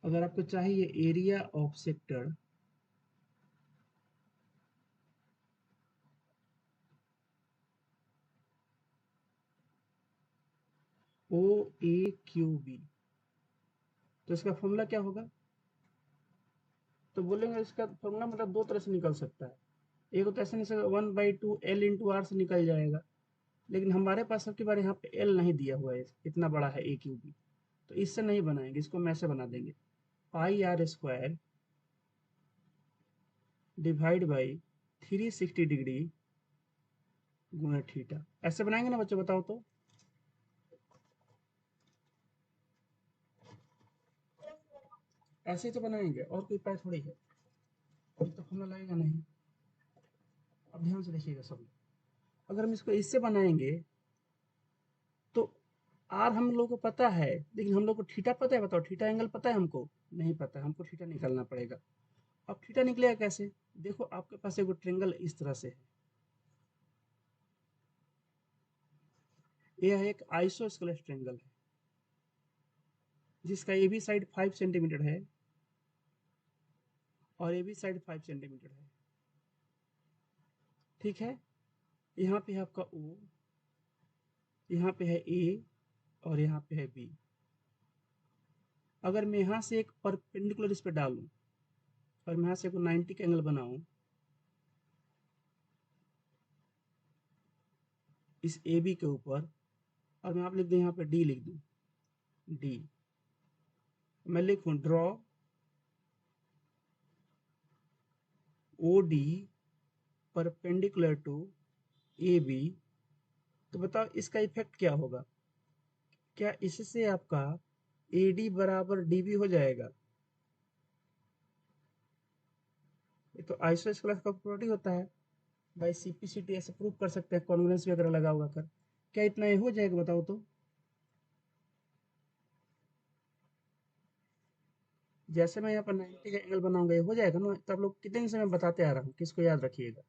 अगर आपको चाहिए area of sector O A Q B, तो इसका फॉर्मूला क्या होगा? तो बोलेंगे इसका फॉर्मूला मतलब दो तरह से निकल सकता है। एक तो ऐसे निकल 1/2 L × R से निकल जाएगा, लेकिन हमारे पास सबके बार यहाँ पे L नहीं दिया हुआ है, इतना बड़ा है ए क्यू बी, तो इससे नहीं बनाएंगे, इसको हम ऐसे बना देंगे πr² डिवाइड बाई 360 डिग्री गुणा थीटा। ऐसे बनाएंगे ना बच्चों, बताओ तो। ऐसे ही तो बनाएंगे, और कोई उपाय थोड़ी है, कोई तो फॉर्मूला लगेगा नहीं। अब ध्यान से देखिएगा सब लोग, अगर हम इसको इससे बनाएंगे तो आर हम लोग को पता है, लेकिन हम लोग को थीटा पता है? बताओ, थीटा एंगल पता है हमको? नहीं पता है, हमको थीटा निकालना पड़ेगा। अब थीटा निकलेगा कैसे? देखो आपके पास एक ट्रेंगल इस तरह से है, यह एक आइसोस्केलेस ट्रेंगल है जिसका ए बी साइड 5 सेंटीमीटर है और ए बी साइड 5 सेंटीमीटर है। ठीक है, यहाँ पे है आपका ओ, यहाँ पे है ए और यहाँ पे है बी। अगर मैं यहाँ से एक परपेंडिकुलर इस पे डालूं और मैं यहाँ से 90 का एंगल बनाऊं इस ए बी के ऊपर, और मैं आप लिख दूं यहाँ पे डी लिख दूं, डी, मैं लिखूं draw O D perpendicular to A B, तो बताओ इसका इफेक्ट क्या होगा? क्या इससे आपका ए डी बराबर डी बी हो जाएगा? ये तो आइसोस्केलेस का प्रॉपर्टी होता है भाई, सीपीसीटी ऐसे प्रूव कर सकते हैं कॉन्ग्रुएंस वगैरह लगा हुआ कर। क्या इतना ये हो जाएगा बताओ तो? जैसे मैं यहाँ पर 90 का एंगल बनाऊंगा, ये हो जाएगा ना? तब लोग कितने दिन से मैं बताते आ रहा हूँ, किसको याद रखिएगा।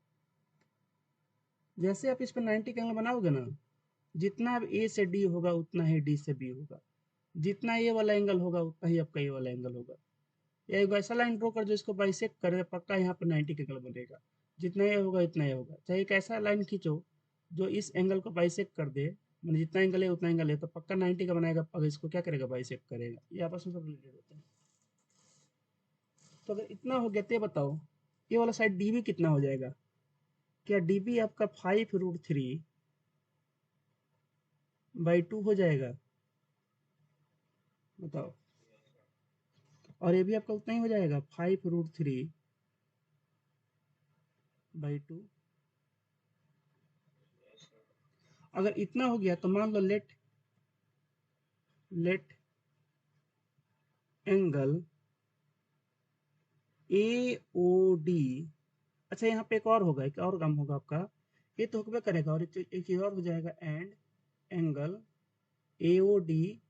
जैसे आप इस पर 90 का एंगल बनाओगे ना, जितना अब ए से डी होगा उतना ही डी से बी होगा, जितना ये वाला एंगल होगा उतना ही आपका ये वाला एंगल होगा। या एक ऐसा लाइन ड्रॉ कर जो इसको बाइसेक्ट करे, पक्का यहाँ पर 90 का एंगल बनेगा। जितना ये होगा इतना ये होगा। चाहे एक ऐसा लाइन खींचो जो इस एंगल को बाइसेक्ट कर दे, मतलब जितना एंगल है उतना एंगल है, तो पक्का 90 का बनाएगा, अगर इसको क्या करेगा, बाइसेक्ट करेगा। ये आपस में सब रिलेटेड होते हैं। तो अगर इतना हो गया तो ये बताओ, ये वाला साइड डी बी कितना हो जाएगा? क्या डी बी आपका 5√3/2 हो जाएगा? बताओ। और ये भी आपका उतना ही हो जाएगा, 5√3/2। अगर इतना हो गया तो मान लो let angle A O D. अच्छा, यहाँ पे एक और होगा, एक और काम होगा आपका, ये तो होगा करेगा, और एक चीज और हो जाएगा, and angle A O D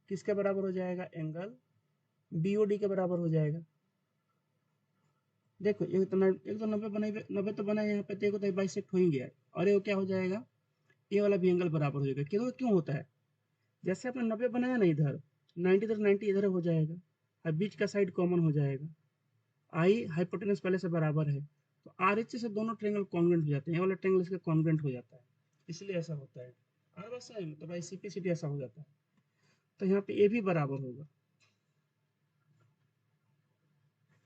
किसके बराबर हो जाएगा? एंगल बी ओ डी के बराबर हो जाएगा। देखो एक तो 90 बनाए, 90 तो बनाए यहाँ पे, देखो तो बाइसेक्ट हो ही गया है। और ये क्या हो जाएगा? ये वाला भी एंगल बराबर हो जाएगा। क्यों होता है? जैसे आपने 90 बनाया ना इधर, 90 इधर, 90 इधर हो जाएगा, और बीच का साइड कॉमन हो जाएगा। आई हाइपोटेनस पहले से बराबर है, तो आर एच से दोनों ट्रेंगल कॉन्ग्रुएंट हो जाते हैं, ये वाला ट्रेंगल इसका कॉन्ग्रुएंट हो जाता है, इसलिए ऐसा होता है। आर बस है तो भाई सीपीसीटी ऐसा हो जाता है। तो यहाँ पे ए भी बराबर होगा,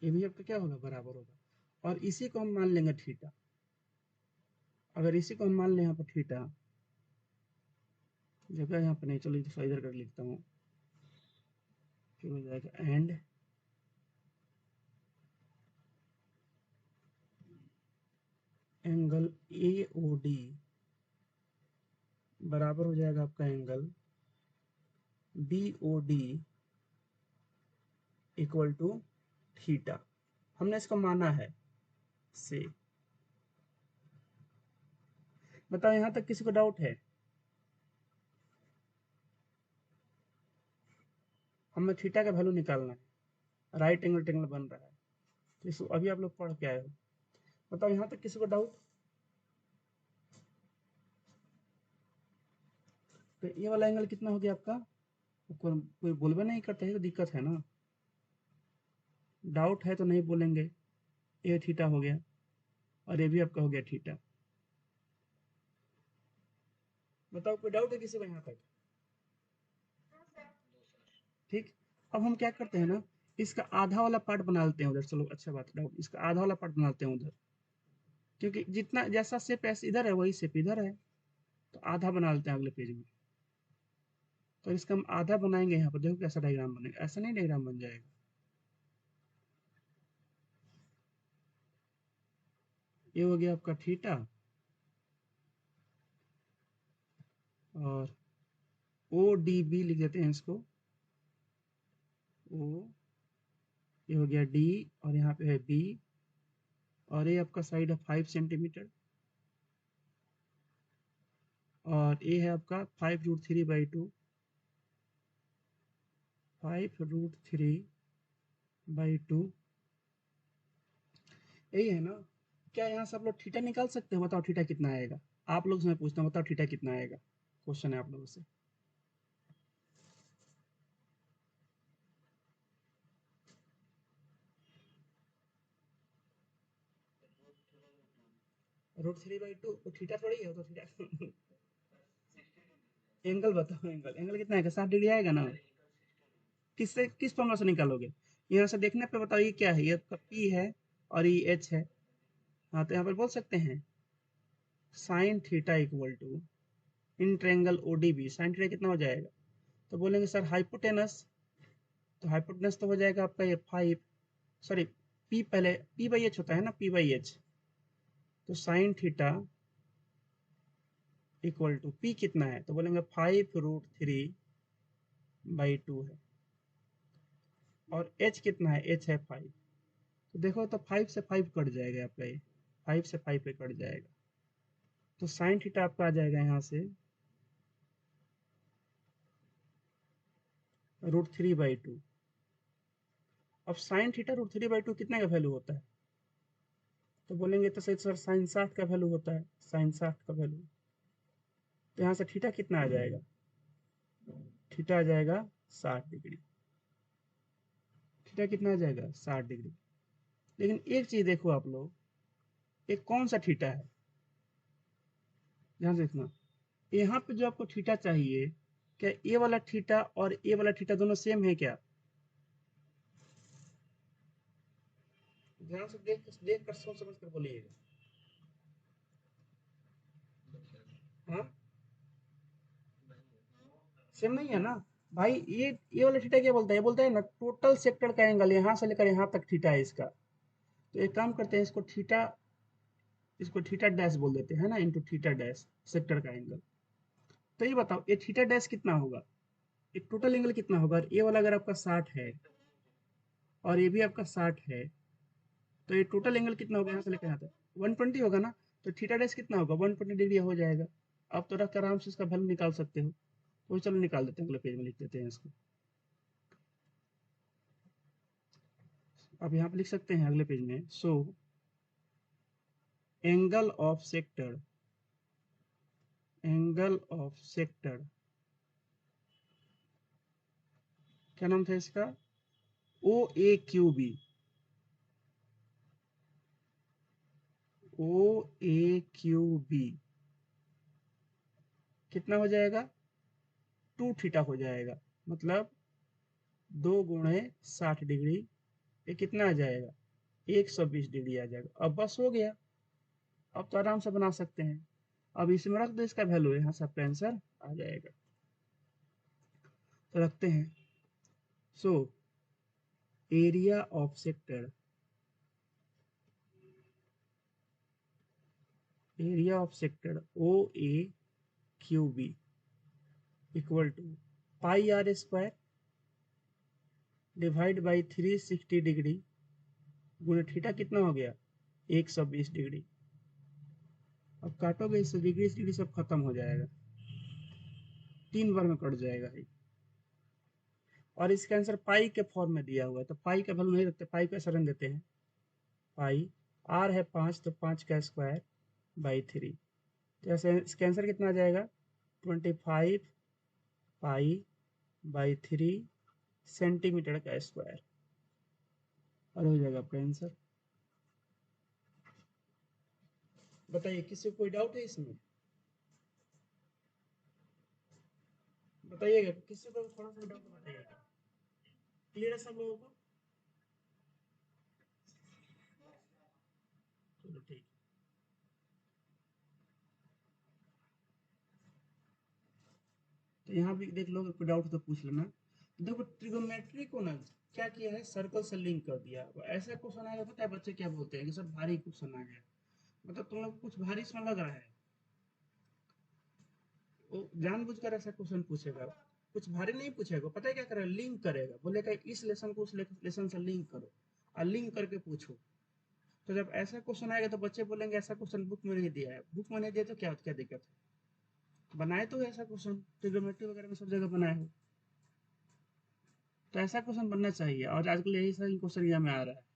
ए भी आपका क्या होगा, बराबर होगा। और इसी को हम मान लेंगे थीटा। अगर इसी को हम मान लें यहाँ पर थीटा, जगह यहाँ पर नहीं, चलो तो इधर कर लिखता हूँ, फिर हो जाएगा and angle A O D बराबर हो जाएगा आपका angle B O D equal to theta. हमने इसको माना है से। बताओ यहाँ तक किसी को डाउट है? हमें थीटा का वैल्यू निकालना है, राइट एंगल ट्रेंगल बन रहा है, तो इसको अभी आप लोग पढ़ के आए हो। बताओ यहाँ तक किसी को डाउट? तो ये वाला एंगल कितना हो गया आपका? कोई बोलबे नहीं करते है तो दिक्कत है ना। डाउट है तो नहीं बोलेंगे। ये थीटा हो गया और ये भी आपका हो गया थीटा। बताओ कोई डाउट है किसी को यहाँ तक? ठीक। अब हम क्या करते हैं ना, इसका आधा वाला पार्ट बना लेते हैं उधर। चलो अच्छा बात, डाउट इसका आधा वाला पार्ट बनाते हैं उधर, क्योंकि जितना जैसा शेप ऐसे इधर है वही शेप इधर है, तो आधा बना लेते हैं अगले पेज में। तो इसका हम आधा बनाएंगे यहाँ पर, देखो कैसा डायग्राम बनेगा। ऐसा नहीं डायग्राम बन जाएगा। ये हो गया आपका थीटा, और ओ डी बी लिख देते हैं इसको। ओ, ये हो गया डी, और यहाँ पे है बी, और ये आपका साइड है 5 सेंटीमीटर, और ये है आपका 5√3/2, 5√3/2। यही है ना? क्या यहाँ से आप लोग थीटा निकाल सकते हो? बताओ थीटा कितना आएगा। आप लोग से मैं पूछता हूँ, बताओ थीटा कितना आएगा। क्वेश्चन है आप लोगों से। √3/2 तो थीटा थोड़ी है, वो तो थीटा एंगल बताओ, एंगल कितना आएगा? 60 डिग्री आएगा ना। किससे, किस फॉर्मूला से निकालोगे? यहाँ से देखने पे बताओ ये क्या है। ये आपका पी है और ये एच है। हाँ, तो यहाँ पर बोल सकते हैं sine theta equal to in triangle ODB. Sine theta कितना हो जाएगा? तो बोलेंगे सर हाइपोटेनस, तो हाइपोटेनस तो हो जाएगा आपका ये 5, सॉरी पी, पहले P/H होता है ना, P/H। तो sine theta equal to P कितना है? तो बोलेंगे 5√3/2 है, और एच कितना है? एच है 5। तो देखो, तो 5 से 5 कट जाएगा आपका, ये 5 से 5 पे कट जाएगा। तो साइन थीटा आपका आ जाएगा यहाँ से √3/2। अब साइन थीटा √3/2 कितने का वैल्यू होता है? तो बोलेंगे तो सही सर साइन 60 का वैल्यू होता है, साइन 60 का वैल्यू। तो यहाँ से थीटा कितना आ जाएगा? थीटा आ जाएगा 60 डिग्री। थीटा कितना आ जाएगा? 60 डिग्री। लेकिन एक चीज देखो आप लोग, एक कौन सा थीटा है? ध्यान से देखना, यहाँ पे जो आपको थीटा चाहिए, क्या ए वाला थीटा और ए वाला थीटा दोनों सेम है क्या? ध्यान से देख कर सोच समझ कर बोलिएगा। हाँ, सेम नहीं है ना भाई। ये वाला थीटा क्या बोलता है? ये बोलता है ना टोटल सेक्टर का एंगल, यहाँ से लेकर यहाँ तक थीटा है इसका। तो एक काम करते हैं, इसको थीटा डैश बोल देते हैं ना, इंटू थीटा डैश, सेक्टर का एंगल। तो ये बताओ ये थीटा डैश कितना होगा? ये टोटल एंगल कितना होगा? ये वाला अगर आपका 60 है और ये भी आपका 60 है, तो ये टोटल एंगल कितना होगा यहाँ से लेकर यहाँ तक? 120 होगा ना। तो थीटा डैश कितना होगा? 120 डिग्री हो जाएगा। अब तो रख कर आराम से इसका वैल्यू निकाल सकते हो। तो चलो निकाल देते हैं, अगले पेज में लिख देते हैं इसको। अब यहाँ पे लिख सकते हैं अगले पेज में, so angle of sector, angle of sector, क्या नाम था इसका? OAQB, OAQB कितना हो जाएगा? 2 थीटा हो जाएगा। मतलब 2 × 60 डिग्री, ये कितना आ जाएगा? 120 डिग्री आ जाएगा। अब बस हो गया, अब तो आराम से बना सकते हैं। अब इसमें रख दो इसका वैल्यू, यहाँ से आपका आंसर आ जाएगा। तो रखते हैं, so area of sector, area of sector OAQB equal to πr² divide by 360 degree गुणे थीटा कितना हो गया? 120 डिग्री। अब काटोगे इससे डिग्री सब खत्म हो जाएगा, 3 बार में कट जाएगा ये। और इसका आंसर पाई के फॉर्म में दिया हुआ है, तो पाई का वैल्यू नहीं रखते, पाई का सरन देते हैं। पाई आर है 5, तो 5² बाई 3। तो ऐसे इसका आंसर कितना आ जाएगा? 25 π/3 सेंटीमीटर का स्क्वायर। और हो जाएगा आपका आंसर। बताइए किसी को कोई डाउट है इसमें? बताइएगा किसी को थोड़ा सा डाउट बताइएगा। क्लियर है सब लोगों को? चलो ठीक। तो यहाँ भी देख लो, कोई डाउट तो पूछ लेना। देखो ट्रिगोनोमेट्री को ना क्या किया है, सर्कल से लिंक कर दिया। ऐसा क्वेश्चन आएगा, पता है बच्चे क्या बोलते हैं कि सर भारी क्वेश्चन आ गया। मतलब तुम लोग कुछ भारी इसमें लग रहा है, वो जानबूझकर ऐसा क्वेश्चन पूछेगा। कुछ भारी नहीं पूछेगा, पता है क्या करेगा, लिंक करेगा, बोलेगा इस लेसन को उस लेसन से लिंक करो और लिंक करके पूछो। तो जब ऐसा क्वेश्चन आएगा तो बच्चे बोलेंगे ऐसा क्वेश्चन बुक में नहीं दिया है। बुक में नहीं दिया तो क्या क्या दिक्कत है? बनाए तो ऐसा क्वेश्चन ट्रिग्नोमेट्री वगैरह में सब जगह बनाए हो, तो ऐसा क्वेश्चन बनना चाहिए। और आजकल यही सारी क्वेश्चन यहाँ में आ रहा है।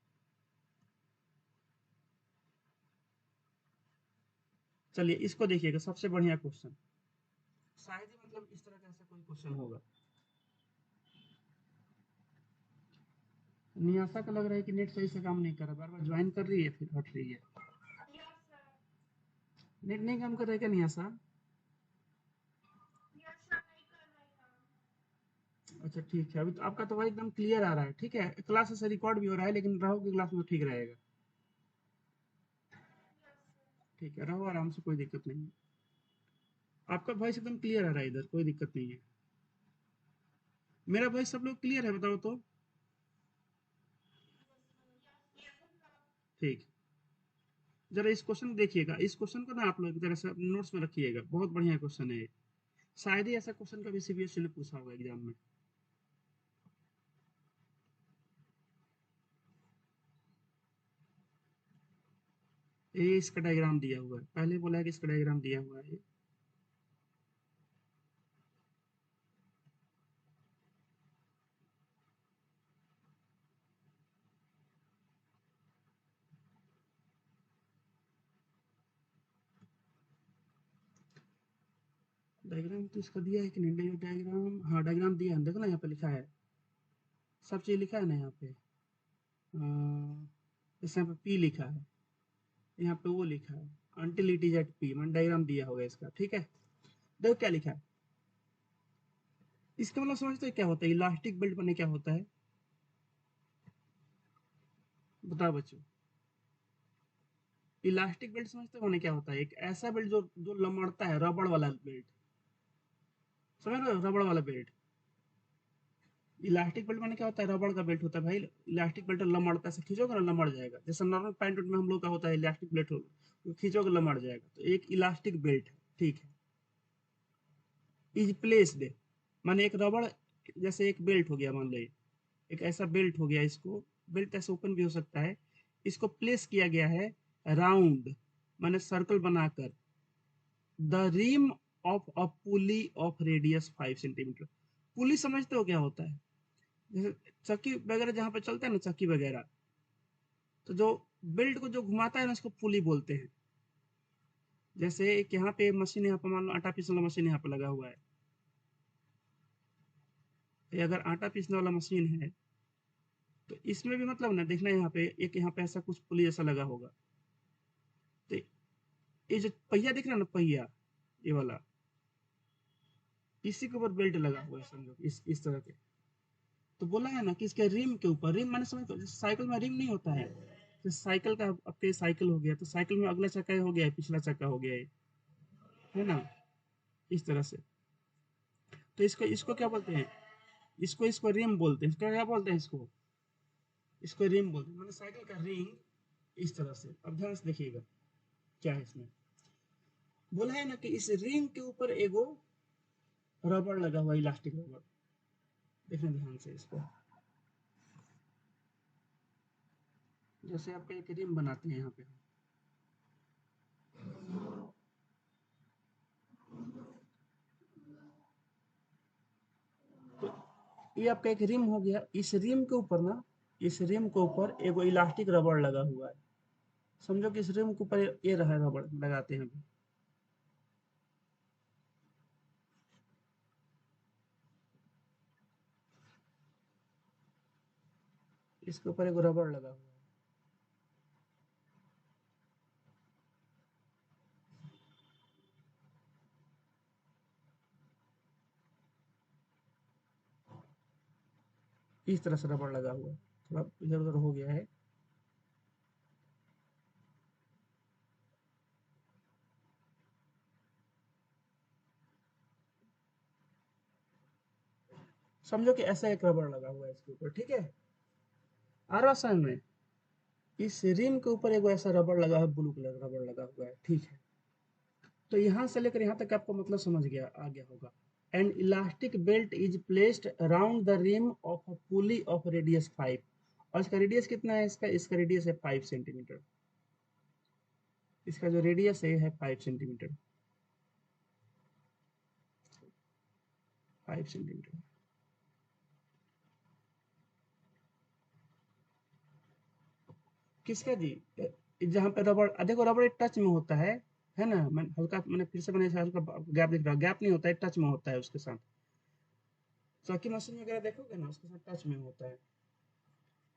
चलिए इसको देखिएगा, सबसे बढ़िया क्वेश्चन। शायद ही मतलब इस तरह का ऐसा कोई क्वेश्चन होगा। नियासा का लग रहा है कि नेट सही से काम नहीं कर रहा, बार बार ज्वाइन कर रही है फिर हट रही है। नेट नहीं काम कर रहा है क्या नियासा? अच्छा ठीक है, अभी तो आपका तो भाई एकदम क्लियर आ रहा है। ठीक है, क्लास से रिकॉर्ड भी हो रहा है, लेकिन रहोगे क्लास में ठीक रहेगा। ठीक है, रहो आराम से, कोई दिक्कत नहीं है। आपका वॉइस एकदम क्लियर आ रहा है इधर, कोई दिक्कत नहीं है। मेरा वॉइस सब लोग क्लियर है, बताओ तो। ठीक। जरा इस क्वेश्चन देखिएगा, इस क्वेश्चन को ना आप लोग जरा सा नोट्स में रखिएगा, बहुत बढ़िया क्वेश्चन है ये। शायद ही ऐसा क्वेश्चन कभी सीबीएसई ने पूछा होगा एग्जाम में। ये इसका डायग्राम दिया हुआ है, पहले बोला है कि इसका डायग्राम दिया हुआ है। डायग्राम तो इसका दिया है कि नहीं, डायग्राम, हाँ डायग्राम दिया है, देखो ना यहाँ पे लिखा है, सब चीज लिखा है ना यहाँ पे। जैसे यहाँ पे पी लिखा है, यहाँ पे वो लिखा है, until it is at P, मैंने डायग्राम दिया होगा इसका। ठीक है, देखो क्या लिखा है। इसका मतलब समझते हो क्या होता है, इलास्टिक बेल्ट बने क्या होता है? बताओ बच्चों, इलास्टिक बेल्ट समझते हो क्या होता है? एक ऐसा बेल्ट जो जो लमड़ता है, रबड़ वाला बेल्ट। समझ रहे हो, रबड़ वाला बेल्ट। इलास्टिक बेल्ट माने क्या होता है, रबड़ का बेल्ट होता है भाई। इलास्टिक बेल्ट लमड़ता है, ऐसे खींचोगे ना लमड़ जाएगा। जैसे नॉर्मल पैंट में हम लोग का होता है इलास्टिक बेल्ट, हो खींचोगे लमड़ जाएगा, तो एक इलास्टिक बेल्ट है। ठीक है, इज प्लेस्ड माने एक रबड़, जैसे एक बेल्ट हो गया, मान लो एक ऐसा बेल्ट हो गया, इसको बेल्ट ऐसे ओपन भी हो सकता है। इसको प्लेस किया गया है राउंड, माने सर्कल बनाकर, the rim of a pulley of radius 5 centimetre. Pulley समझते हो क्या होता है? जैसे चक्की वगैरह जहाँ पे चलता है ना, चक्की वगैरह, तो जो बेल्ट को जो घुमाता है ना, उसको पुली बोलते हैं। जैसे एक यहाँ पे मशीन, यहाँ पे मान लो आटा पीसने वाला मशीन यहाँ पे लगा हुआ है। ये अगर आटा पीसने वाला मशीन है, तो इसमें भी मतलब ना देखना, यहाँ पे एक, यहाँ पे ऐसा कुछ पुली जैसा लगा होगा। तो ये जो पहिया दिख रहा है ना, पहिया ये वाला, इसी के ऊपर बेल्ट लगा हुआ है, समझो इस तरह के। तो बोला है ना कि इसके रिम के ऊपर, रिम माने समझ, तो साइकिल में रिम नहीं होता है। तो साइकिल का, आपके साइकिल हो गया, तो साइकिल में अगला चक्का हो गया है, पिछला चक्का हो गया है ना, इस तरह से। तो इसको इसको क्या बोलते हैं, इसको इसको रिम बोलते हैं। इसको क्या बोलते हैं, इसको रिम बोलते हैं, मतलब साइकिल का रिंग इस तरह से। अब ध्यान से देखिएगा क्या है इसमें। बोला है ना कि इस रिंग के ऊपर एगो रबड़ लगा हुआ, इलास्टिक रबड़। देखना ध्यान से इसको, जैसे आपका एक रिम बनाते हैं यहाँ पे, तो ये आपका एक रिम हो गया। इस रिम के ऊपर ना, इस रिम के ऊपर एगो इलास्टिक रबड़ लगा हुआ है। समझो कि इस रिम के ऊपर ये रहा रबड़ लगाते हैं। इसके ऊपर एक रबड़ लगा हुआ है। इस तरह से रबड़ लगा हुआ है, थोड़ा इधर उधर हो गया है। समझो कि ऐसा एक रबड़ लगा हुआ है इसके ऊपर, ठीक है। आ रहा समझ में? इस रिम के ऊपर एक ऐसा रबड़ लगा है, ब्लू कलर का रबड़ लगा हुआ है, ठीक है। तो यहाँ से लेकर यहाँ तक आपको मतलब समझ गया, आ गया होगा। An elastic belt is placed around the rim of a pulley of radius 5। और इसका रेडियस कितना है? इसका रेडियस है 5 सेंटीमीटर। इसका जो रेडियस है 5 सेंटीमीटर। 5 सेंटीमीटर। किसका जी? जहाँ पे रबड़, देखो रबड़ टच में होता है ना। मैं हल्का, मैंने फिर से मैंने हल्का गैप दिख रहा, गैप नहीं होता है, टच में होता है उसके साथ। चौकी मशीन वगैरह देखोगे ना, उसके साथ टच में होता है।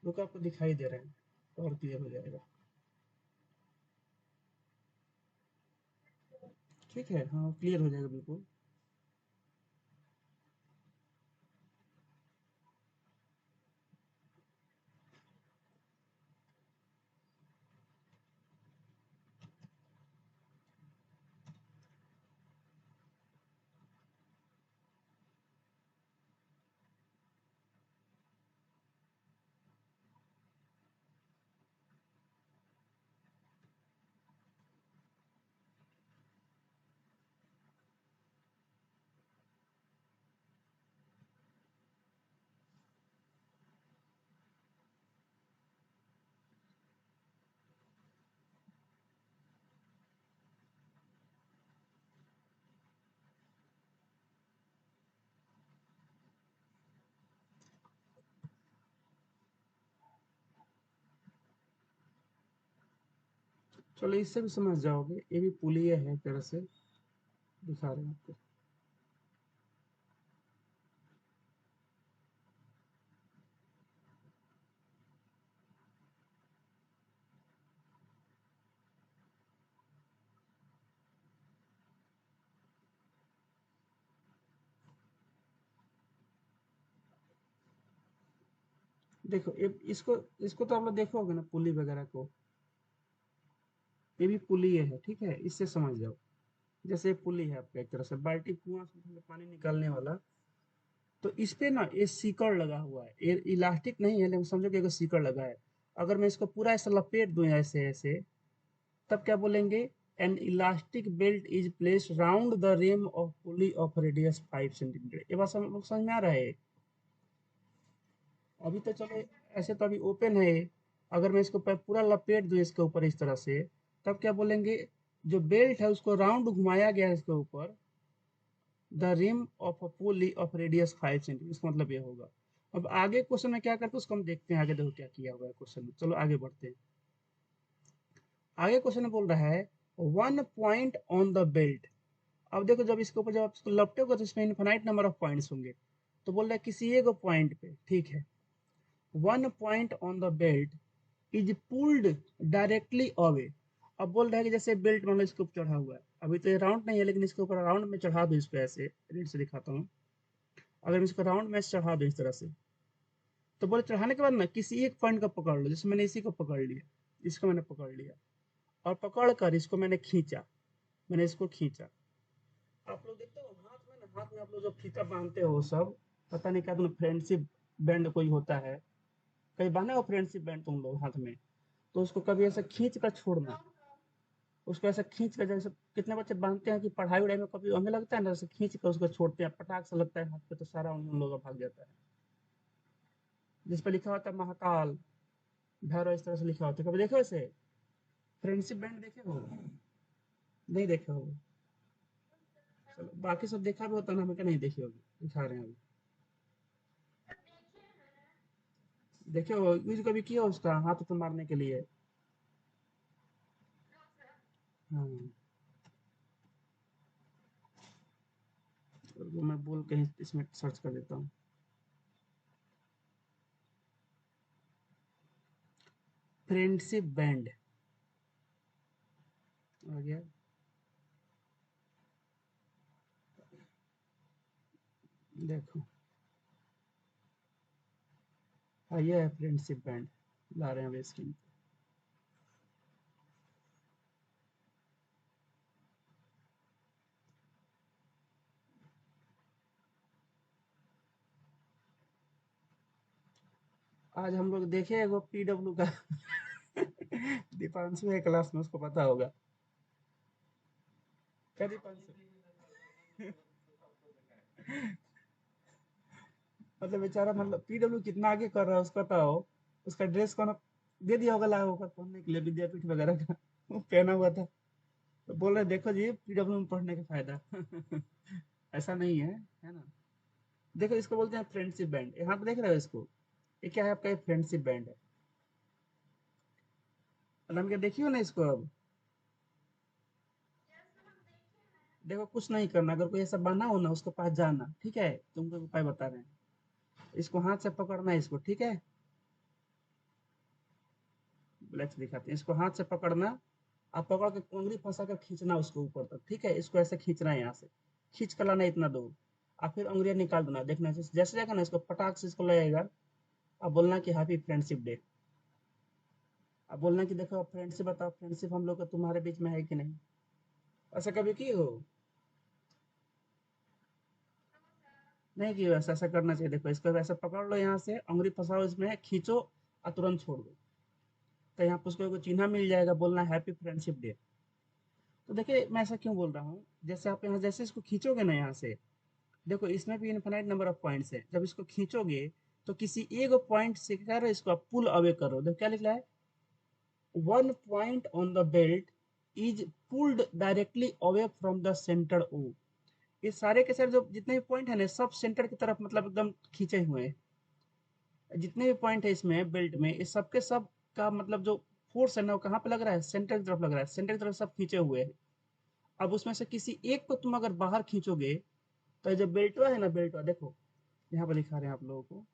रुको, आपको दिखाई दे रहे हैं और क्लियर हो जाएगा। ठीक है, हाँ क्लियर हो जाएगा बिल्कुल। चलो इससे भी समझ जाओगे, ये भी पुलिया है एक तरह से, दिखा रहे हैं आपको। देखो इसको इसको तो आप लोग देखोगे ना, पुली वगैरह को। ये भी पुली है, ठीक है, इससे समझ जाओ। जैसे पुली है आपका एक तरह से, बाल्टी कुआं से पानी निकालने वाला। तो इस पे ना ये सीकड़ लगा हुआ है, ये इलास्टिक नहीं है, लेकिन समझो कि एक सीकड़ लगा है। अगर मैं इसको पूरा ऐसा लपेट दूं ऐसे ऐसे, तब क्या बोलेंगे? An elastic belt is placed round the rim of pulley of radius 5 centimetre. ये बात सब लोग समझ में आ रहा है? अभी तो चलो, ऐसे तो अभी ओपन है ये। अगर मैं इसको पूरा लपेट दूं इसके ऊपर इस तरह से, तब क्या बोलेंगे? जो बेल्ट है उसको राउंड घुमाया गया है इसके ऊपर, the rim of a pulley of radius 5 centimetre, इसका मतलब ये होगा। अब आगे क्वेश्चन में क्या करते हैं उसको हम देखते हैं, आगे देखो क्या किया हुआ है क्वेश्चन में। चलो आगे बढ़ते हैं। आगे क्वेश्चन में बोल रहा है, one point on the belt. अब देखो, जब इसके ऊपर जब आप इसको लपटेगे तो इसमें इनफाइनाइट नंबर ऑफ पॉइंट्स होंगे। तो बोल रहा है किसी एक पॉइंट पे, ठीक है, one point on the belt is pulled directly away. अब बोल रहा है कि जैसे बेल्ट मान लो इसके ऊपर चढ़ा हुआ है, अभी तो ये राउंड नहीं है, लेकिन इसके ऊपर राउंड में चढ़ा दो इसको, ऐसे रेड से दिखाता हूँ। अगर मैं इसको राउंड में चढ़ा दूं इस तरह से, तो बोले चढ़ाने के बाद ना किसी एक पॉइंट को पकड़ लो। जैसे मैंने इसी को पकड़ लिया, इसको मैंने पकड़ लिया, और पकड़ कर इसको मैंने खींचा, मैंने इसको खींचा। आप लोग देखते हो हाथ में ना, हाथ में आप लोग जो फीता बांधते हो सब, पता नहीं क्या तुम फ्रेंडशिप बैंड कोई होता है, कहीं बांधे हो फ्रेंडशिप बैंड तुम लोग हाथ में? तो उसको कभी ऐसे खींच कर छोड़ना, उसको ऐसे खींच कर, जैसे कितने बच्चे बांधते हैं कि पढ़ाई वढ़ाई में कभी हमें लगता है ना, जैसे खींच कर उसको छोड़ते हैं, पटाख से लगता है हाथ पे, तो सारा उन लोगों का भाग जाता है। जिस पे लिखा होता है महाकाल भैरव, इस तरह से लिखा होता है, कभी देखो ऐसे फ्रेंडशिप बैंड देखे हो? नहीं देखे हो? चलो बाकी सब देखा भी होता ना, हमें क्या नहीं देखी होगी, दिखा रहे हैं अभी। देखे हो? यूज कभी किया हो उसका, हाथ तो मारने के लिए? हाँ, तो मैं बोल के इसमें सर्च कर देता हूँ। फ्रेंडशिप बैंड आ गया। देखो हाँ ये है फ्रेंडशिप बैंड, ला रहे हैं अभी स्क्रीन पे। आज हम लोग देखे वो पीडब्ल्यू का दीपांशु है क्लास में, उसको पता होगा। क्या दीपांशु? मतलब बेचारा, मतलब पीडब्ल्यू कितना आगे कर रहा है उसका बताओ। उसका ड्रेस कौन दे दिया होगा, लाया होगा पहनने के लिए विद्यापीठ वगैरह का वो पहना हुआ था। तो बोल रहे देखो जी पीडब्ल्यू में पढ़ने का फायदा ऐसा नहीं है ना। देखो इसको बोलते हैं फ्रेंडशिप बैंड, यहाँ पे देख रहे हो इसको, ये क्या है आपका, ये फ्रेंडशिप बैंड है। और हम क्या देखियो ना इसको अब। देखो कुछ नहीं करना, अगर कोई ऐसा बना हो ना उसके पास जाना, ठीक है, तुमको उपाय बता रहे हैं। इसको हाथ से पकड़ना है इसको, ठीक है। ब्लैक से दिखाते हैं, इसको हाथ से पकड़ना। आप पकड़ के उंगली फंसा कर खींचना उसको ऊपर तक, ठीक है, इसको ऐसे खींचना है यहाँ से, खींच कर लाना है इतना दूर। और फिर उंगलियां निकाल देना, देखना जैसे जाएगा ना इसको पटाख से इसको लगेगा। अब बोलना कि हैप्पी फ्रेंडशिप डे। अब बोलना कि देखो फ्रेंडशिप, बताओ फ्रेंडशिप हम लोग का तुम्हारे बीच में है कि नहीं। ऐसा कभी की हो? नहीं की ऐसा, ऐसा करना चाहिए। देखो इसको ऐसे पकड़ लो, यहाँ से उंगली फंसाओ इसमें, खींचो और तुरंत छोड़ दो। तो यहाँ पर उसको चिन्ह मिल जाएगा, बोलना हैप्पी फ्रेंडशिप डे। तो देखिए मैं ऐसा क्यों बोल रहा हूँ, जैसे आप यहाँ जैसे इसको खींचोगे ना यहाँ से, देखो इसमें भी इनफाइनाइट नंबर ऑफ पॉइंट्स है। जब इसको खींचोगे तो किसी एक पॉइंट से क्या करो, इसको आप पुल अवे करो। देखो क्या लिखा है, one point on the belt is pulled directly away from the centre O. ये सारे के सारे जो जितने भी पॉइंट है ना, सब सेंटर की तरफ मतलब एकदम खींचे हुए हैं। जितने भी पॉइंट है इसमें बेल्ट में, ये सब के सब का मतलब जो फोर्स है ना, वो कहाँ पे लग रहा है, सेंटर की तरफ लग रहा है, सेंटर की तरफ सब खींचे हुए हैं। अब उसमें से किसी एक को तुम अगर बाहर खींचोगे, तो जो बेल्टवा है ना, बेल्टवा देखो यहाँ पर दिखा रहे हैं आप लोगों को।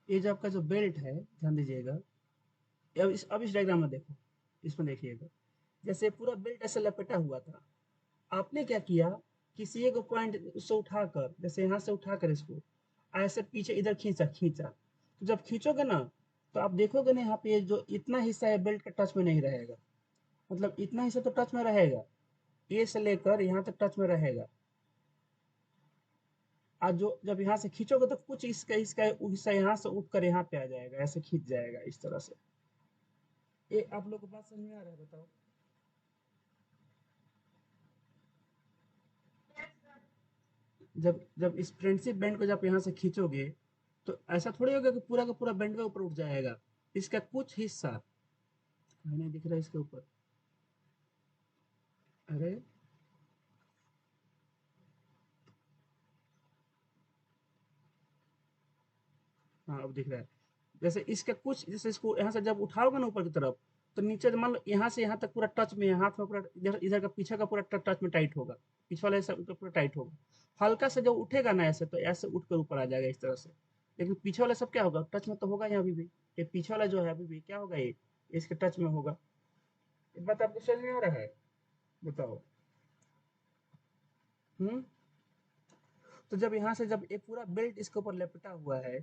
ये जो आपका जो बेल्ट है, ध्यान दीजिएगा। अब इस डायग्राम में देखो, इसमें देखिएगा, जैसे पूरा बेल्ट ऐसे लपेटा हुआ था। आपने क्या किया, किसी एक पॉइंट से उठाकर, जैसे यहाँ से उठाकर इसको ऐसे पीछे इधर खींचा खींचा, तो जब खींचोगे ना, तो आप देखोगे ना, यहाँ पे ये जो इतना हिस्सा है बेल्ट का टच में नहीं रहेगा। मतलब इतना हिस्सा तो टच में रहेगा, ये से लेकर यहाँ तक टच में रहेगा। आज जो जब यहाँ से खींचोगे तो कुछ इसका इसका हिस्सा यहाँ से उठ कर यहाँ पे आ जाएगा, ऐसे खींच जाएगा इस तरह से। ये आप लोग को बात समझ में आ रहा है, बताओ। जब जब इस फ्रेंडशिप बैंड को जब यहाँ से खींचोगे, तो ऐसा थोड़ी होगा कि पूरा का पूरा बैंड के ऊपर उठ जाएगा। इसका कुछ हिस्सा नहीं दिख रहा है इसके ऊपर। अरे हाँ अब दिख रहा है। जैसे इसका कुछ, जैसे इसको यहाँ से जब उठाओगे ना ऊपर की तरफ, तो नीचे मान लो यहाँ से यहाँ तक पूरा टच में है, हाथ में पूरा इधर इधर का पीछे का पूरा टच में टाइट होगा। पीछे वाला ऐसा पूरा टाइट होगा। हल्का से जब उठेगा ना ऐसे, तो ऐसे उठ कर ऊपर आ जाएगा इस तरह से। लेकिन पीछे वाला सब क्या होगा, टच में तो होगा ही अभी भी। ये पीछे वाला जो है अभी भी क्या होगा, ये इसके टच में होगा। ये बात आपको समझ में आ रहा है, बताओ। हम्म। तो जब यहाँ से जब ये पूरा बेल्ट इसके ऊपर लपेटा हुआ है,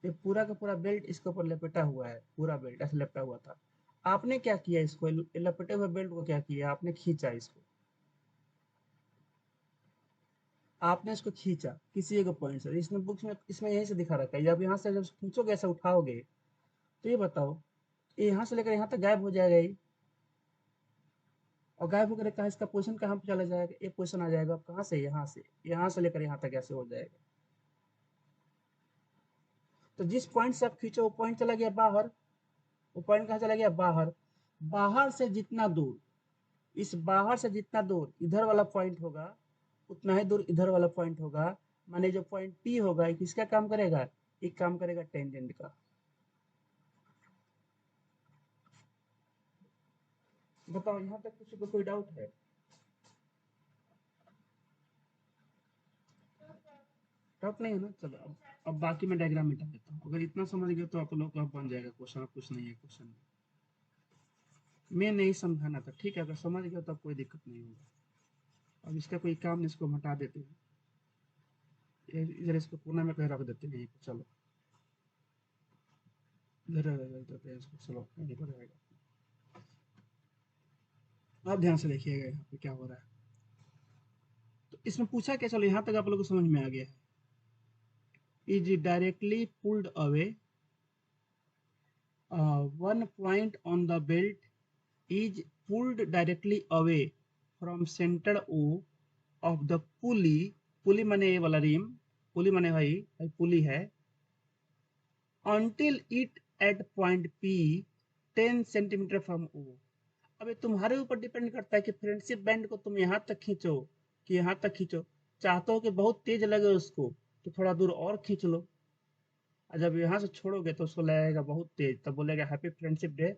ये पूरा का पूरा बेल्ट इसके ऊपर लपेटा हुआ है, पूरा बेल्ट ऐसे लपेटा हुआ था। आपने क्या किया, इसको लपेटे हुए बेल्ट को क्या किया, आपने खींचा इसको। आपने इसको खींचा किसी एक पॉइंट से, इसमें बुक्स में इसमें यहीं से दिखा रखा है। जब यहाँ से जब खींचोगे, ऐसे उठाओगे, तो ये बताओ, ये यहाँ से लेकर यहाँ तक गायब हो जाएगा ये। और गायब होकर कहाँ, इसका पोजीशन कहाँ पे चला जाएगा, ये पोजीशन आ जाएगा। अब कहाँ से, यहाँ से लेकर यहाँ तक ऐसे हो जाएगा। तो जिस पॉइंट से आप खींचो वो पॉइंट चला गया बाहर। वो पॉइंट कहाँ चला गया, बाहर। बाहर से जितना दूर, इस बाहर से जितना दूर इधर वाला पॉइंट होगा, उतना ही दूर इधर वाला पॉइंट होगा। माने जो पॉइंट पी होगा, ये किसका काम करेगा, एक काम करेगा टेंजेंट का। बताओ यहाँ तक किसी को कोई डाउट है? डाउट नहीं है ना? चलो अब बाकी मैं डायग्राम मिटा देता हूँ। अगर इतना समझ गए तो आप लोग का बन जाएगा क्वेश्चन। अब कुछ नहीं है क्वेश्चन में, मैं नहीं समझाना था, ठीक है? अगर समझ गया तो अब कोई दिक्कत नहीं होगा। अब इसका कोई काम नहीं, इसको हटा देते हैं, इधर इसको कोना में कहीं रख देते हैं यहीं पे। चलो इधर रख देते हैं इसको, चलो यहीं पर रहेगा। आप ध्यान से देखिएगा यहाँ पे क्या हो रहा है। तो इसमें पूछा क्या, चलो यहाँ तक आप लोग को समझ में आ गया है। Is directly pulled away, one point on the belt is pulled directly away from center O of the pulley. पुली माने ये वाला रिम, पुली माने भाई भाई पुली है। until it at point P 10 centimetre from O। अब ये तुम्हारे ऊपर डिपेंड करता है कि फ्रेंडशिप बैंड को तुम यहाँ तक खींचो कि यहाँ तक खींचो। चाहते हो कि बहुत तेज लगे उसको तो थोड़ा दूर और खींच लो, और जब यहाँ से छोड़ोगे तो उसको लगेगा बहुत तेज, तब बोलेगा हैप्पी फ्रेंडशिप डे।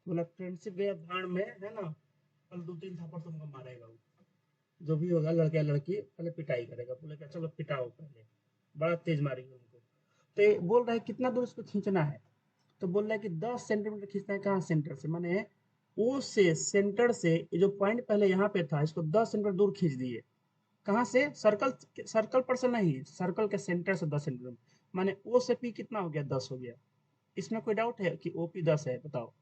बोला फ्रेंडशिप डे भाड़ में है ना, कल 2-3 थप्पड़ तुमको मारेगा वो। जो भी होगा लड़का या लड़की पहले पिटाई करेगा, बोलेगा चलो पिटाओ पहले, बड़ा तेज मारेगी उनको। तो ये बोल रहा है कितना दूर इसको खींचना है, तो बोल रहा है कि 10 सेंटीमीटर खींचना है। कहाँ? सेंटर से, माने ओ से सेंटर से ये जो पॉइंट पहले यहाँ पे था इसको 10 सेंटीमीटर दूर खींच दिए। कहाँ से? सर्कल, सर्कल पर से नहीं, सर्कल के सेंटर से 10 सेंटीमीटर। माने ओ से पी कितना हो गया? 10 हो गया। इसमें कोई डाउट है कि ओपी 10 है? बताओ,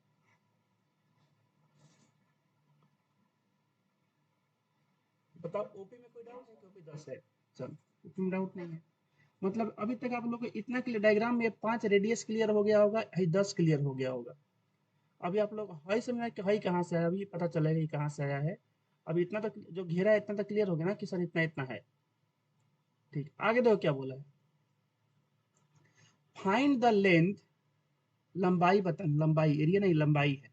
बताओ ओपी में कोई डाउट है कि ओपी 10 है? चल, ओपी में डाउट नहीं है। मतलब अभी तक आप लोग को इतना क्लियर, डायग्राम में 5 रेडियस क्लियर हो गया होगा, 10 क्लियर हो गया होगा। अभी आप लोग हई समझना कि हई कहाँ से आया, अभी पता चलेगा कि कहाँ से आया है। अभी इतना तक जो घेरा है इतना तक क्लियर हो गया ना कि सर इतना इतना है। ठीक, आगे देखो क्या बोला है। फाइंड द लेंथ, लंबाई बता, लंबाई एरिया नहीं लंबाई है,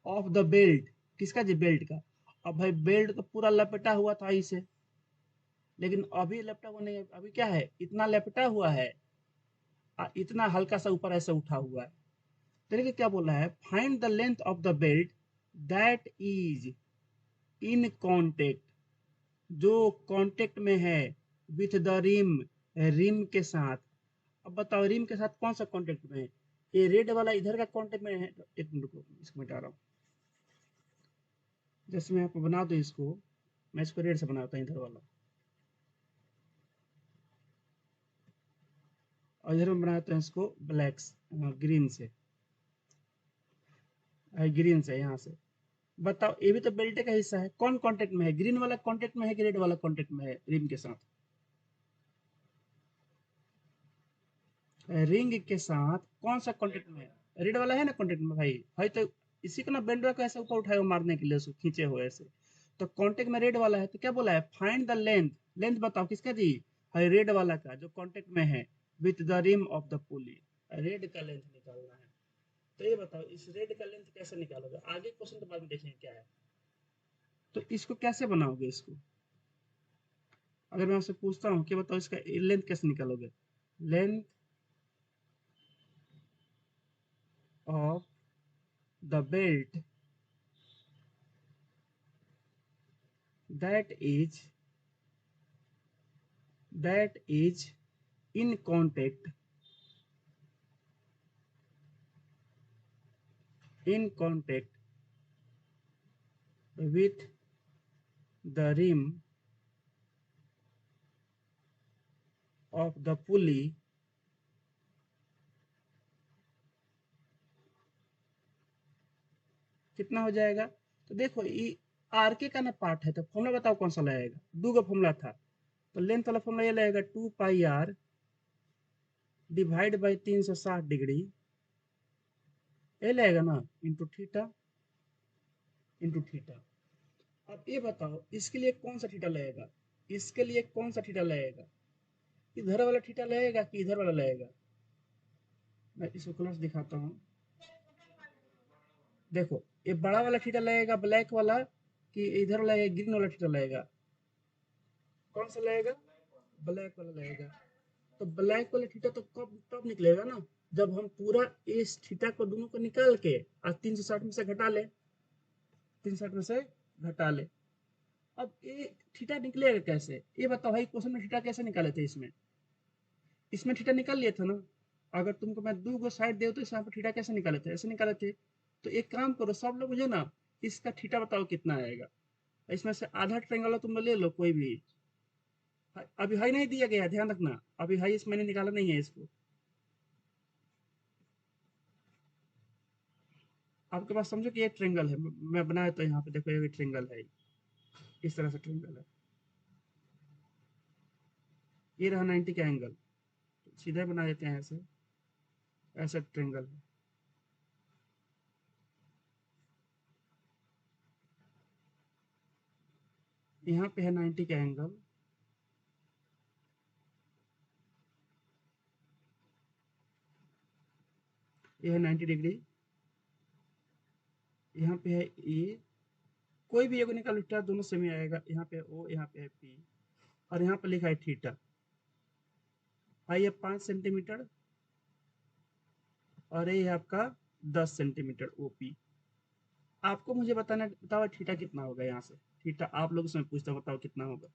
ऑफ द बेल्ट, किसका जी? बेल्ट का। अब भाई बेल्ट तो पूरा लपेटा हुआ था इसे, लेकिन अभी लपटा हुआ नहीं है, अभी क्या है? इतना लपटा हुआ है, इतना हल्का सा ऊपर ऐसे उठा हुआ है। तो देखिए क्या बोला है, find the length of the belt that is in contact, जो कांटेक्ट में है विथ द रिम, रिम के साथ। अब बताओ रिम के साथ कौन सा कांटेक्ट में है? ये रेड वाला इधर का कांटेक्ट में है। एक मिनट को इसको मिटा रहा हूँ। जैसे मैं आपको बना दूं इसको, मैं इसको रेड से बनाता हूँ इधर वाला, और इधर में बनाता हूँ इसको ब्लैक, ग्रीन से, ग्रीन से यहाँ से। बताओ ये भी तो बेल्ट का हिस्सा है, कौन कांटेक्ट में है? ग्रीन वाला कांटेक्ट में है कि रेड वाला कांटेक्ट में है रिम के साथ? रिंग के साथ कौन सा कांटेक्ट में है? रेड वाला है ना कांटेक्ट में भाई, भाई तो इसी को ना बेल्ट को ऐसे ऊपर उठाएगा मारने के लिए, उसको खींचे हुए ऐसे। तो कांटेक्ट में रेड वाला है, तो क्या बोला है? फाइंड द लेंथ, लेंथ बताओ किसका जी? है रेड वाला का, जो कांटेक्ट में है with the rim of the pulley. Red का लेंथ निकालना है। तो ये बताओ इस रेड का लेंथ कैसे निकालोगे? आगे क्वेश्चन के बाद में देखेंगे क्या है। तो इसको कैसे बनाओगे इसको? अगर मैं आपसे पूछता हूँ कि बताओ इसका लेंथ कैसे निकालोगे? Length of the belt that is that is in contact with the rim of the pulley कितना हो जाएगा? तो देखो ये आरके का ना पार्ट है, तो फॉर्मूला बताओ कौन सा लगेगा? दो का फॉर्मूला था, तो लेंथ वाला फॉर्मूला ये लगेगा 2 पाई आर डिवाइड बाई 360 डिग्री, ये लगेगा ना, इंटू थीटा। अब ये बताओ इसके लिए कौन सा थीटा लगेगा? इसके लिए कौन सा थीटा लगेगा? इधर वाला थीटा लगेगा कि इधर वाला लगेगा? मैं इसको कलर्स दिखाता हूँ। देखो ये बड़ा वाला थीटा लगेगा ब्लैक वाला, कि इधर लगेगा ग्रीन वाला थीटा लगेगा? कौन सा लगेगा? ब्लैक वाला लगेगा। तो ब्लैक वाला थीटा तो कब तब निकलेगा ना, जब हम पूरा इस थीटा को दोनों को निकाल के और 360 में से घटा ले, 360 में से घटा ले। अब ये थीटा निकलेगा कैसे? ये बताओ भाई, क्वेश्चन में थीटा कैसे निकाले थे इसमें? इसमें थीटा निकाल लिया था ना। अगर तुमको मैं दो गो साइड दे तो इस यहाँ पर थीटा कैसे निकाले थे, ऐसे निकाले थे। तो एक काम करो सब लोग, मुझे ना इसका थीटा बताओ कितना आएगा। इसमें से आधा ट्रायंगल तुम लोग ले लो कोई भी। अभी हाई नहीं दिया गया, ध्यान रखना, अभी हाई इस मैंने निकाला नहीं है इसको। आपके पास समझो कि ये ट्रायंगल है, मैं बनाया तो यहाँ पे देखो ये ट्रायंगल है, इस तरह से ट्रायंगल है। ये रहा 90 का एंगल, सीधे बना देते हैं ऐसे, ऐसा ट्रायंगल है। यहाँ पे है 90 का एंगल, ये है 90 डिग्री। यहाँ पे है ए, कोई भी एगो निकाल उठा दोनों से में आएगा। यहाँ पे ओ, यहाँ पे है पी, और यहाँ पे लिखा है थीटा। आई है 5 सेंटीमीटर और ये है आपका 10 सेंटीमीटर ओपी। आपको मुझे बताना, बताओ थीटा कितना होगा यहाँ से। थीटा आप लोग से मैं पूछता हूँ, बताओ कितना होगा।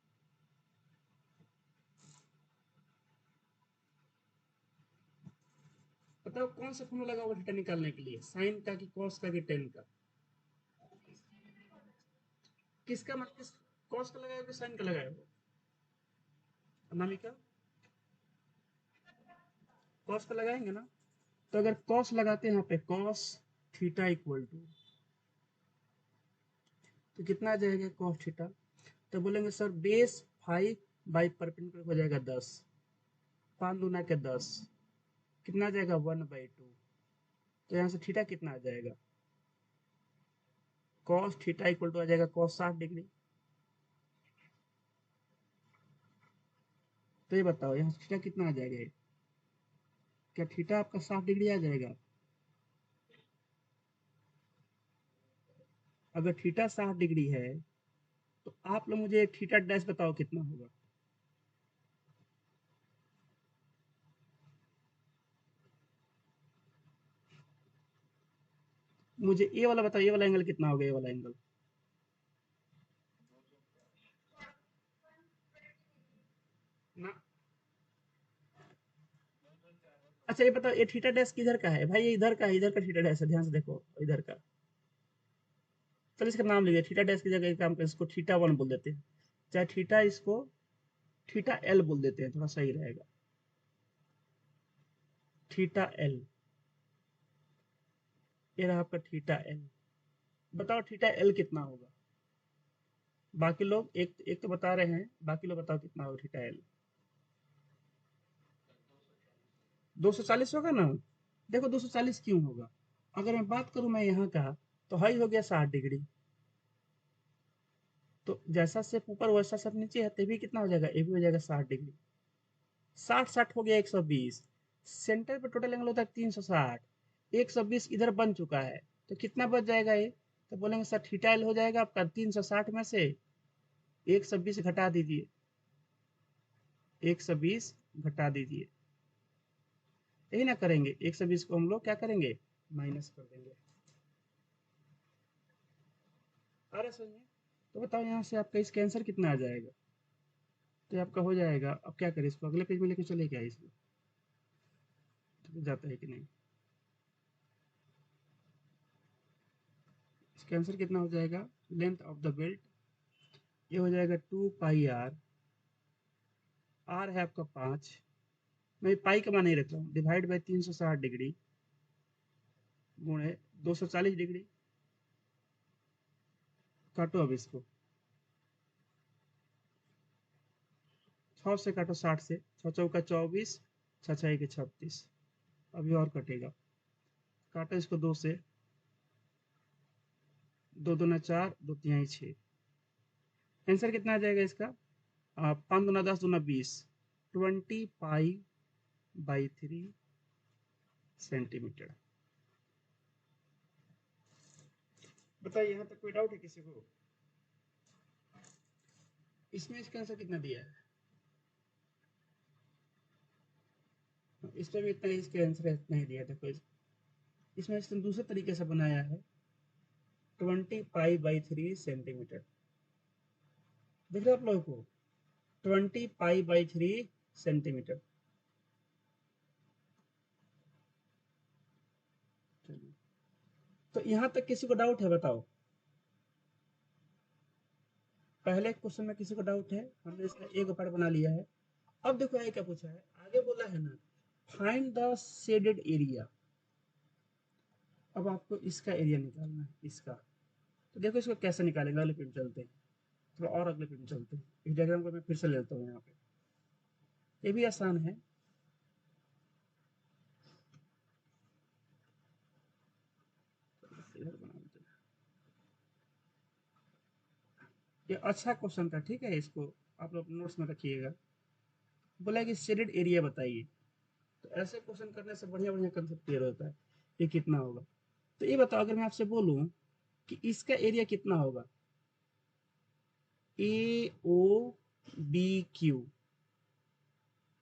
बताओ कौन सा फॉर्मूला लगा होगा थीटा निकालने के लिए, साइन का कि कॉस का कि टेन का। किसका मतलब किस, कॉस का लगाया कि साइन का लगाया हो अनामिका? कॉस का लगाएंगे ना। तो अगर कॉस लगाते हैं यहाँ पे कॉस थीटा इक्वल टू, तो कितना आ जाएगा कॉस थीटा। तो बोलेंगे सर बेस 5 बाई परपेंडिकुलर हो जाएगा 10, 5 दूना के 10, कितना आ जाएगा 1/2। तो यहाँ से थीटा कितना आ जाएगा, कॉस थीटा इक्वल टू आ जाएगा कॉस 60 डिग्री। तो ये बताओ यहाँ से थीटा कितना आ जाएगा, क्या थीटा आपका 60 डिग्री आ जाएगा। अगर थीटा 60 डिग्री है तो आप लोग मुझे थीटा डैश बताओ कितना होगा। मुझे ये वाला बताओ, ये वाला एंगल कितना होगा, ये वाला एंगल। ना, अच्छा ये बताओ ये थीटा डैश किधर का है भाई, ये इधर का है, इधर का थीटा डैश है, ध्यान से देखो इधर का। चलो इसका नाम लीजिए, थीटा डैश की जगह एक काम करें, इसको थीटा वन बोल देते हैं, चाहे थीटा इसको थीटा एल बोल देते हैं, थोड़ा सही रहेगा। थीटा एल, ये रहा आपका थीटा एल। बताओ थीटा एल कितना होगा। बाकी लोग एक एक तो बता रहे हैं, बाकी लोग बताओ कितना होगा थीटा एल। 240 होगा ना। देखो 240 क्यों होगा, अगर मैं बात करूं मैं यहाँ का, तो हाई हो गया 60 डिग्री, तो जैसा सेप ऊपर वैसा सेप नीचे है, तभी कितना हो जाएगा, ये भी हो जाएगा 60 डिग्री। 60 60 हो गया 120, सेंटर पे टोटल एंगल होता है 360, 120 इधर बन चुका है, तो कितना बच जाएगा ये। तो बोलेंगे सर थीटा एल हो जाएगा आपका 360 में से 120 घटा दीजिए, 120 घटा दीजिए, यही ना करेंगे। 120 को हम लोग क्या करेंगे, माइनस कर देंगे। आ रहा समझ में। तो बताओ यहाँ से आपका इसका आंसर कितना आ जाएगा। तो ये आपका हो जाएगा, अब क्या करें, इसको अगले पेज में लेके चले क्या इसमें, तो जाता है कि नहीं। इसका आंसर कितना हो जाएगा, लेंथ ऑफ द बेल्ट, ये हो जाएगा 2 पाई आर, आर है आपका 5, मैं पाई का मान नहीं रख रहा हूँ, डिवाइड बाई 360 डिग्री गुणे 240 डिग्री। काटो अब इसको, 6 से काटो 60 से, 6 चौका 24, 6 छः 36, अभी और कटेगा। काटो इसको 2 से, 2 दूना 4, 2 तिहाई 6। आंसर कितना आ जाएगा इसका, 5 दूना 10, दूना 20, 20 पाई/3 सेंटीमीटर। बताइए यहाँ तक कोई डाउट है किसी को। इसमें इसका आंसर कितना दिया है, इसमें भी इतना ही इसका आंसर इतना ही दिया। देखो इसमें इसने दूसरे तरीके से बनाया है, 20 पाई/3 सेंटीमीटर, देख रहे हो आप लोगों को, 20 पाई/3 सेंटीमीटर। तो यहाँ तक किसी को डाउट है बताओ? पहले क्वेश्चन में किसी को डाउट है? हमने इसका एक पार्ट बना लिया है। अब देखो ये क्या पूछा है, आगे बोला है ना फाइंड द शेडेड एरिया। अब आपको इसका एरिया निकालना है, इसका। तो देखो इसको कैसे निकालेंगे, अगले पेज चलते हैं, थोड़ा और अगले पेज चलते हैं। इस डायग्राम को मैं फिर से लेता हूँ यहाँ पे, ये भी आसान है। इधर बना देते हैं। ये अच्छा क्वेश्चन था, ठीक है, इसको आप लोग नोट्स में रखिएगा। बोला कि शेडेड एरिया बताइए। तो ऐसे क्वेश्चन करने से बढ़िया बढ़िया कंसेप्ट क्लियर होता है। ये कितना होगा? तो ये बताओ, अगर मैं आपसे बोलूं कि इसका एरिया कितना होगा, ए ओ बी क्यू,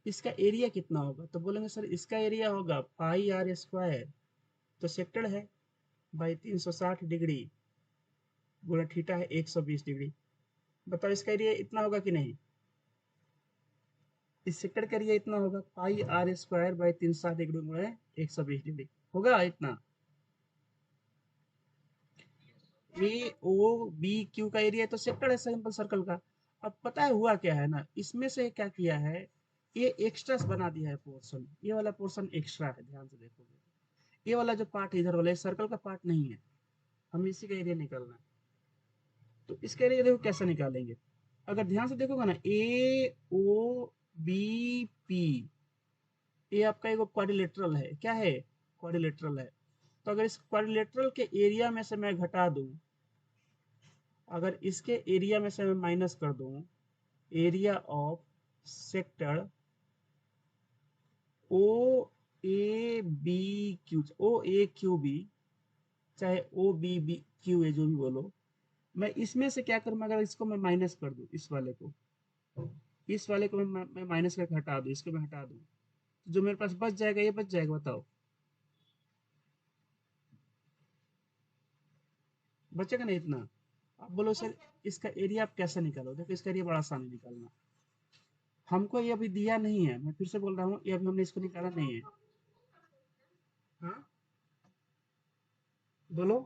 इसका एरिया कितना होगा? तो बोलेंगे सर इसका एरिया होगा पाई आर स्क्वायर, तो सेक्टर है बाई 360 डिग्री गुणा थीटा है 120 डिग्री। बताओ इसका एरिया इतना होगा कि नहीं? इस सेक्टर का एरिया इतना होगा पाई आर स्क्वायर बाई 360 डिग्री गुणा 120 डिग्री, होगा इतना। ए ओ बी क्यू का एरिया तो सेक्टर है सिंपल सर्कल का। अब पता है हुआ क्या है ना, इसमें से क्या किया है, ये एक्स्ट्रा बना दिया है पोर्शन, ये वाला पोर्शन एक्स्ट्रा है, ध्यान से देखोगे। ये वाला जो पार्ट इधर वाला सर्कल का पार्ट नहीं है, हमें इसी का एरिया निकालना है। तो इसका एरिया देखो कैसे निकालेंगे, अगर ध्यान से देखोगे ना, ए ओ बी पी, ये आपका एक क्वाड्रिलेटरल है, क्या है? क्वाड्रिलेटरल है। तो अगर इस क्वाड्रिलेटरल के एरिया में से मैं घटा दूं, अगर इसके एरिया में से मैं माइनस कर दूं area of sector O A B Q, O A Q B, चाहे O B B Q A, जो भी बोलो, मैं इसमें से क्या करूं, अगर इसको मैं माइनस कर दूं, इस वाले को, इस वाले को मैं माइनस करके हटा दूं, इसको मैं हटा दूं, तो जो मेरे पास बच जाएगा ये बच जाएगा, बताओ बचेगा नहीं इतना? आप बोलो सर इसका एरिया आप कैसे निकालो, देखो इसका एरिया बड़ा आसान है निकालना। हमको ये अभी दिया नहीं है, मैं फिर से बोल रहा हूँ, ये अभी हमने इसको निकाला नहीं है। हाँ बोलो।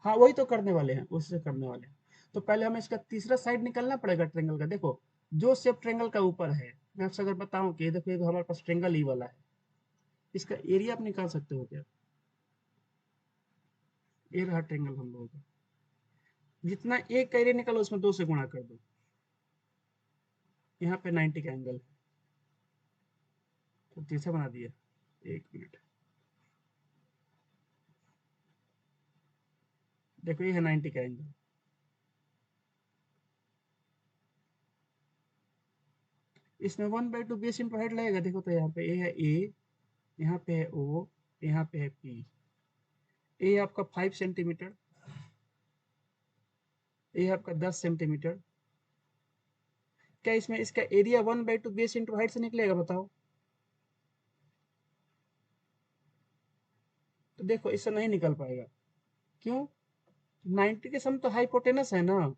हाँ वही तो करने वाले हैं, उससे करने वाले हैं। तो पहले हमें इसका तीसरा साइड निकलना पड़ेगा ट्रेंगल का। देखो जो शेप ट्रेंगल का ऊपर है, मैं आपसे अगर बताऊं कि देखो ये हमारे पास ट्रेंगल ई वाला है, इसका एरिया आप निकाल सकते हो क्या? ये रहा ट्रेंगल हम लोगों का, जितना एक का एरिया निकालो उसमें 2 से गुणा कर दो, यहाँ पे 90 का एंगल है, तो तीसरा बना दिया। एक मिनट, देखो ये है 90 का एंगल। इसमें 1/2 बेस इंटू हाइट लगेगा, देखो तो यहाँ पे ए है ए, यहाँ पे है ओ, यहाँ पे है पी। ए आपका 5 सेंटीमीटर, ए आपका 10 सेंटीमीटर। क्या इसमें इसका एरिया 1/2 बेस इंटू हाइट से निकलेगा बताओ? तो देखो इससे नहीं निकल पाएगा, क्यों? 90 के सम तो हाइपोटेनस है ना,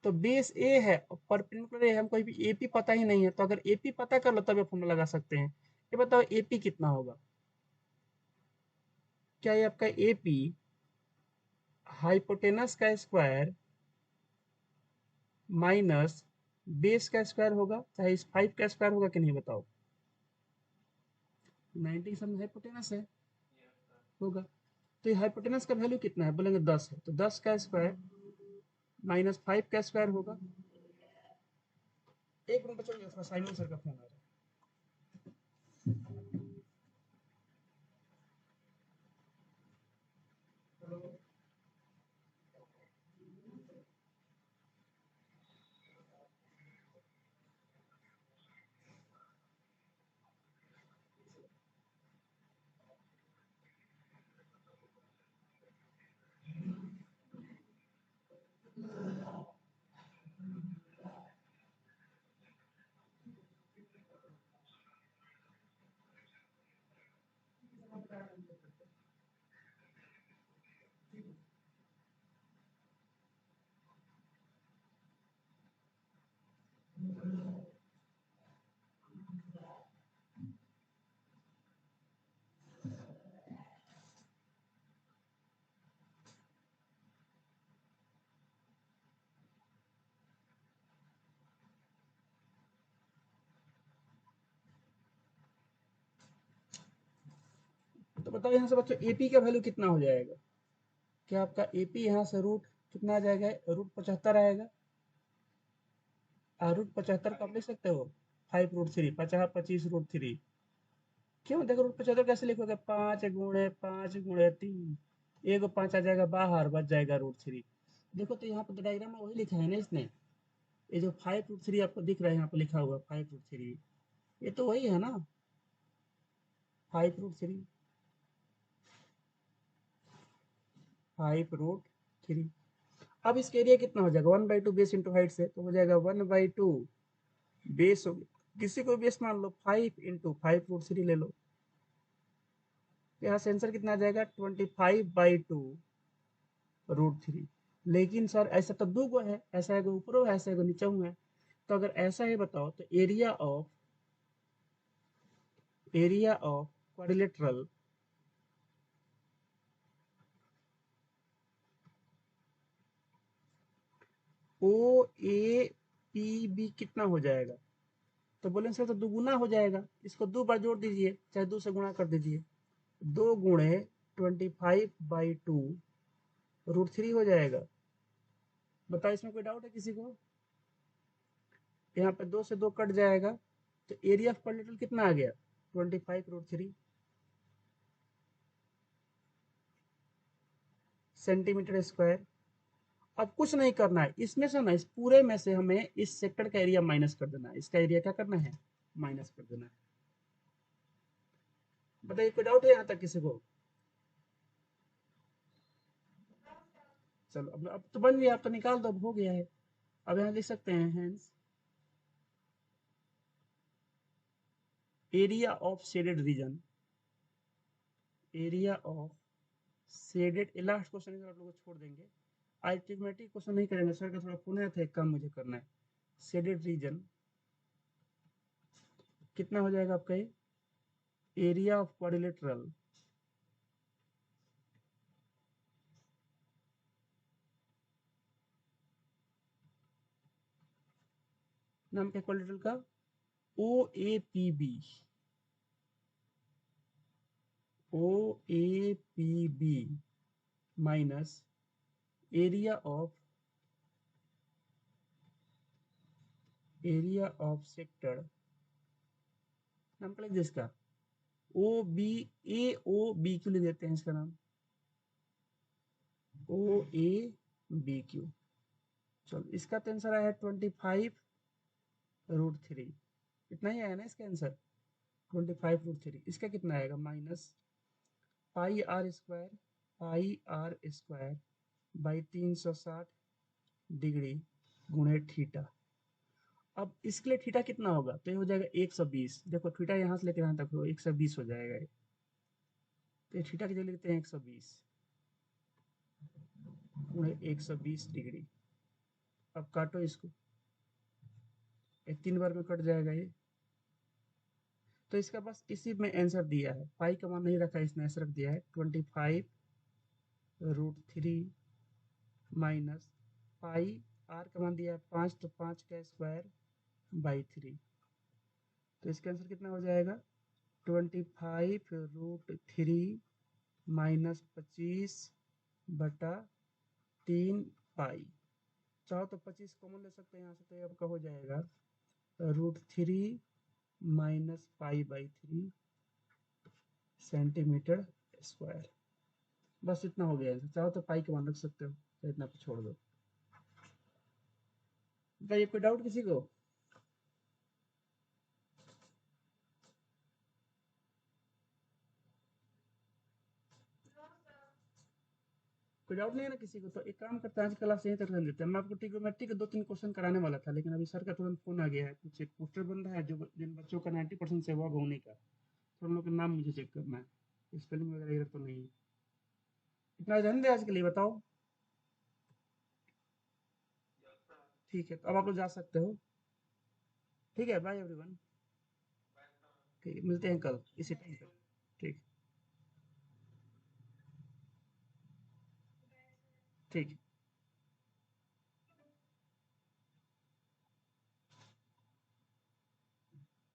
तो बेस ए है और परपेंडिकुलर है, हमको एपी पता ही नहीं है। तो अगर एपी पता कर लो तब ये फॉर्मूला लगा सकते हैं। ये बताओ एपी कितना होगा? क्या ये आपका एपी हाइपोटेनस का स्क्वायर माइनस बेस का स्क्वायर होगा, चाहे इस 5 का स्क्वायर होगा कि नहीं बताओ? 90 के सम हाइपोटेनस है, होगा। तो ये हाइपोटेनस का वैल्यू कितना है, बोलेंगे 10 है, तो 10 का स्क्वायर माइनस 5 का स्क्वायर होगा। एक मिनट बचो, थोड़ा साइमन सर का फोन आ रहा है। बताओ यहाँ से बच्चों एपी का वैल्यू कितना हो जाएगा? क्या आपका एपी यहाँ से रूट कितना आ जाएगा? रूट 75 आएगा। रूट 75 कब लिख सकते हो? 5√3, 50 25√3। क्यों? देखो रूट 75 कैसे लिखोगे? 5 × 5 × 3, एक 5 आ जाएगा बाहर, बच जाएगा √3। देखो तो यहाँ पर डायग्राम में वही लिखा है ना इसने। ये जो 5√3 आपको दिख रहा है यहाँ पर लिखा हुआ 5√3, ये तो वही है ना 5√3। 5√3। अब इसका एरिया कितना हो जाएगा? 1/2 बेस इंटू हाइट से तो हो जाएगा 1/2 बेस हो गया, किसी को बेस मान लो, 5 × 5√3 ले लो। यहाँ से आंसर कितना आ जाएगा? 25/2√3। लेकिन सर ऐसा तो दो गो है, ऐसा एगो ऊपर है, ऐसा एगो नीचे है। तो अगर ऐसा है बताओ तो एरिया ऑफ क्वाड्रिलेटरल OAPB कितना हो जाएगा? तो बोले सर तो दुगुना हो जाएगा, इसको 2 बार जोड़ दीजिए, चाहे 2 से गुणा कर दीजिए। 2 × 25/2√3 हो जाएगा। बताओ इसमें कोई डाउट है किसी को? यहाँ पे 2 से 2 कट जाएगा, तो एरिया ऑफ क्वाड्रिलेटरल कितना आ गया? 25√3 सेंटीमीटर स्क्वायर। अब कुछ नहीं करना है, इसमें से ना, इस पूरे में से हमें इस सेक्टर का एरिया माइनस कर देना है। इसका एरिया क्या करना है? माइनस कर देना है। बताइए कोई डाउट है यहाँ तक किसी को? चलो अब तो बन गया, अब तो निकाल दो, अब हो गया है। अब यहाँ लिख सकते हैं hence area of shaded region, area of shaded. Last question आप लोगों को छोड़ देंगे, आज ट्रिग्नोमेट्री क्वेश्चन नहीं करेंगे, सर का थोड़ा फोन आया था, एक काम मुझे करना है। शेडेड रीजन कितना हो जाएगा आपका? ये एरिया ऑफ क्वाड्रिलेटरल नाम क्या क्वाड्रिलेटरल का? OAPB, OAPB minus area of sector, नाम क्या लिख दे इसका? AOB क्यों लिख देते हैं इसका नाम? OABQ। चलो इसका तो आंसर आया है 25√3। इतना ही आया ना इसका आंसर? 25√3। इसका कितना आएगा? Minus pi r² by 360 degree गुणे थीटा। अब इसके लिए थीटा कितना होगा? तो ये हो जाएगा 120। देखो थीटा यहाँ से लेकर यहाँ तक 120 हो जाएगा ये। तो थीटा की जगह लिखते हैं 120 गुणे 120 डिग्री। अब काटो इसको, 3 बार में कट जाएगा ये। तो इसका बस इसी में आंसर दिया है, पाई का मान नहीं रखा, इसने ऐसे रख दिया है 25√3 माइनस पाई, आर का मान दिया है 5, तो 5 का स्क्वायर बाई 3। तो इसका आंसर कितना हो जाएगा? 25√3 माइनस 25/3 पाई। चाहो तो 25 कॉमन ले सकते हैं यहाँ से, तो ये आपका हो जाएगा √3 माइनस पाई/3 सेंटीमीटर स्क्वायर। बस इतना हो गया। चाहो तो पाई का मान रख सकते हो, तो इतना पे छोड़ दो। बताइए कोई डाउट किसी को? कोई डाउट नहीं है ना किसी को? तो एक काम करते हैं, आज क्लास यहीं तक रख लेते हैं। मैं आपको ट्रिग्नोमेट्री के 2-3 क्वेश्चन कराने वाला था, लेकिन अभी सर का तुरंत फोन आ गया है, कुछ एक पोस्टर बन रहा है जो जिन बच्चों का 90% से अबव होने का, तो उन लोग का नाम मुझे चेक करना है, स्पेलिंग वगैरह तो नहीं है। इतना ध्यान दे आज के लिए, बताओ। ठीक है, तो अब आप लोग जा सकते हो। ठीक है, बाय एवरीवन। ठीक है, मिलते हैं कल इसी टाइम पर। ठीक। ठीक।